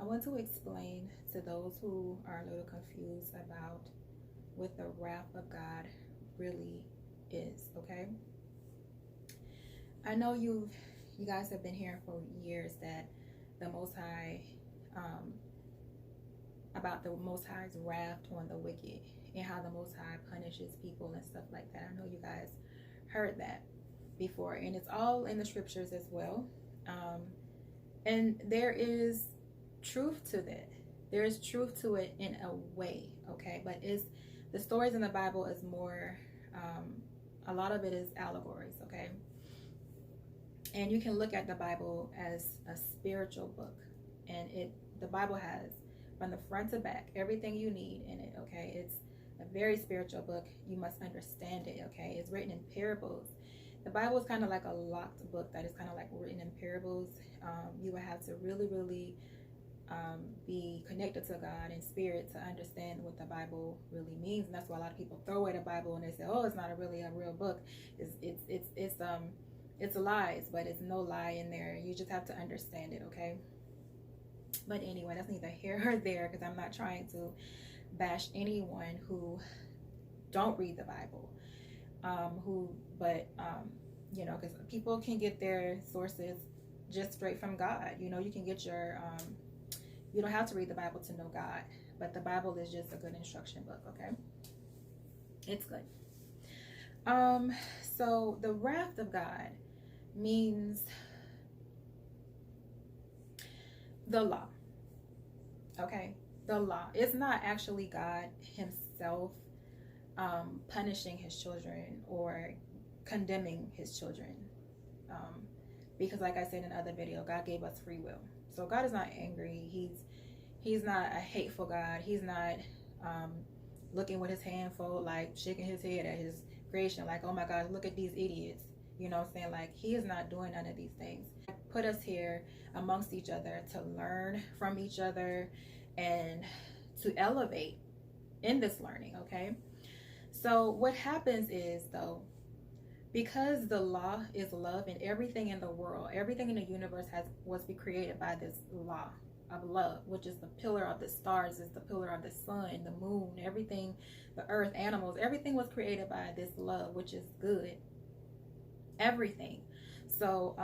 I want to explain to those who are a little confused about what the wrath of God really is, okay? I know you guys have been hearing for years that the Most High, about the Most High's wrath on the wicked and how the Most High punishes people and stuff like that. I know you guys heard that before, and it's all in the scriptures as well. And there is truth to that. There is truth to it in a way, okay? But the stories in the Bible is more, a lot of it is allegories, okay? And you can look at the Bible as a spiritual book, and the Bible has from the front to back everything you need in it, okay? It's a very spiritual book. You must understand it, okay? It's written in parables. The Bible is kind of like a locked book that is kind of like written in parables. You would have to really, really be connected to God in spirit to understand what the Bible really means. And that's why a lot of people throw away the Bible and they say, "Oh, it's not really a real book." It's lies, but it's no lie in there. You just have to understand it, okay? But anyway, that's neither here or there, because I'm not trying to bash anyone who don't read the Bible. You know, because people can get their sources just straight from God. You know, you can get your, you don't have to read the Bible to know God, but the Bible is just a good instruction book, okay? It's good. So the wrath of God means the law, okay? The law. It's not actually God himself punishing his children or condemning his children, because like I said in another video, God gave us free will. So God is not angry. He's not a hateful God. He's not looking with his hand fold, like shaking his head at his creation, like, oh my God, look at these idiots. You know what I'm saying? Like, he is not doing none of these things. Put us here amongst each other to learn from each other and to elevate in this learning, okay? So what happens is, though, because the law is love, and everything in the world, everything in the universe was created by this law of love, which is the pillar of the stars, is the pillar of the sun, the moon, everything, the earth, animals, everything was created by this love, which is good. Everything. So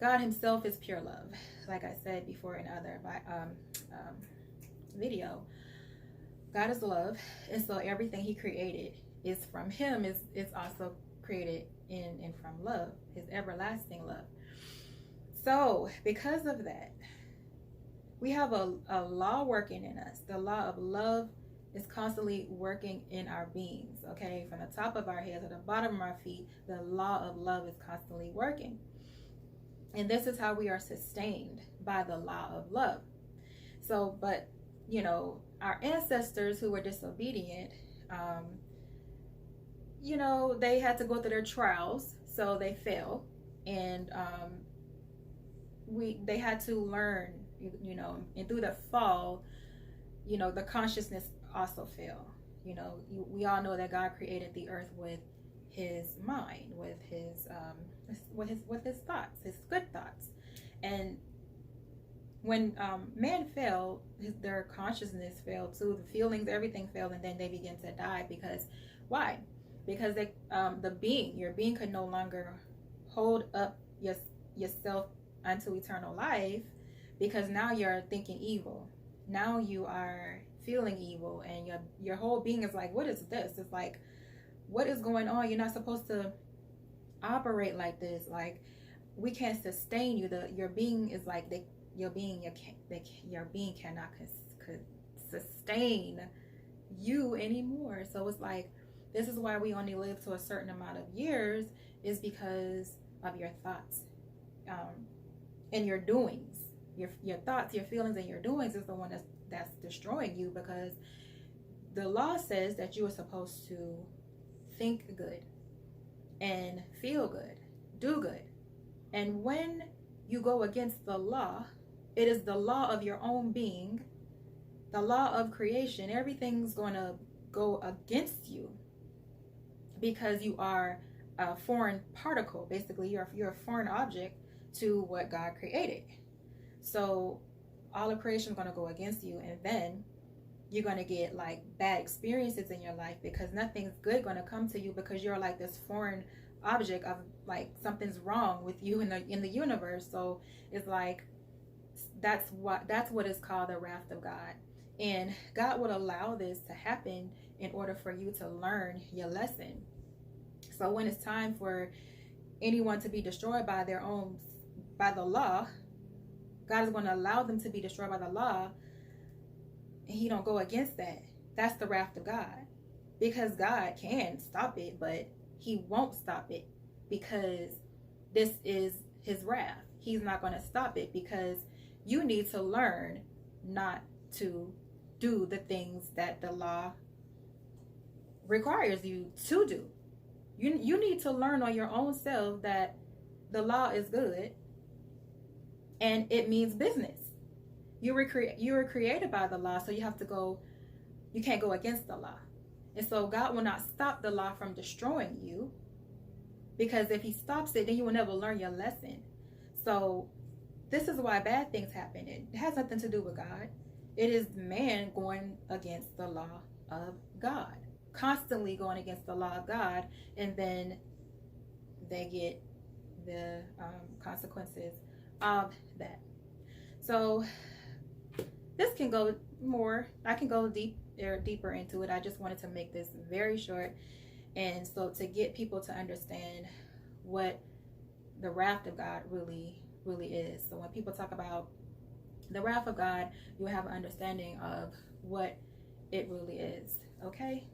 God himself is pure love, like I said before in other video. God is love, and so everything he created is from him, is also created in and from love, his everlasting love. So because of that, we have a law working in us. The law of love is constantly working in our beings, okay? From the top of our heads to the bottom of our feet, the law of love is constantly working. And this is how we are sustained, by the law of love. So, but, you know, our ancestors who were disobedient, you know, they had to go through their trials, so they fell. And they had to learn, you know, and through the fall, you know, the consciousness also fell. You know, we all know that God created the earth with his mind, with his thoughts, his good thoughts. And when man fell, their consciousness fell too, the feelings, everything fell, and then they began to die. Because why? Because your being could no longer hold up yourself unto eternal life, because now you're thinking evil. Now you are feeling evil, and your whole being is like, what is this? It's like, what is going on? You're not supposed to operate like this. Like, we can't sustain you. Your being is like, your being cannot sustain you anymore. So it's like, this is why we only live to a certain amount of years, is because of your thoughts, and your doings. Your thoughts, your feelings, and your doings is the one that's destroying you, because the law says that you are supposed to think good and feel good, do good. And when you go against the law, it is the law of your own being, the law of creation. Everything's going to go against you, because you are a foreign particle. Basically, you're a foreign object to what God created. So all of creation is going to go against you, and then you're going to get like bad experiences in your life because nothing's good going to come to you because you're like this foreign object of like something's wrong with you in the universe. So it's like that's what is called the wrath of God. And God would allow this to happen in order for you to learn your lesson. So when it's time for anyone to be destroyed by the law, God is going to allow them to be destroyed by the law, and he don't go against that. That's the wrath of God. Because God can stop it, but he won't stop it because this is his wrath. He's not going to stop it because you need to learn not to do the things that the law requires you to do. You need to learn on your own self that the law is good and it means business. You were created by the law, so you can't go against the law. And so God will not stop the law from destroying you, because if he stops it, then you will never learn your lesson. So this is why bad things happen. It has nothing to do with God. It is man going against the law of God, constantly going against the law of God, and then they get the consequences of that. So this can go more. I can go deeper into it. I just wanted to make this very short, and so to get people to understand what the wrath of God really is. So when people talk about the wrath of God, you have an understanding of what it really is. Okay.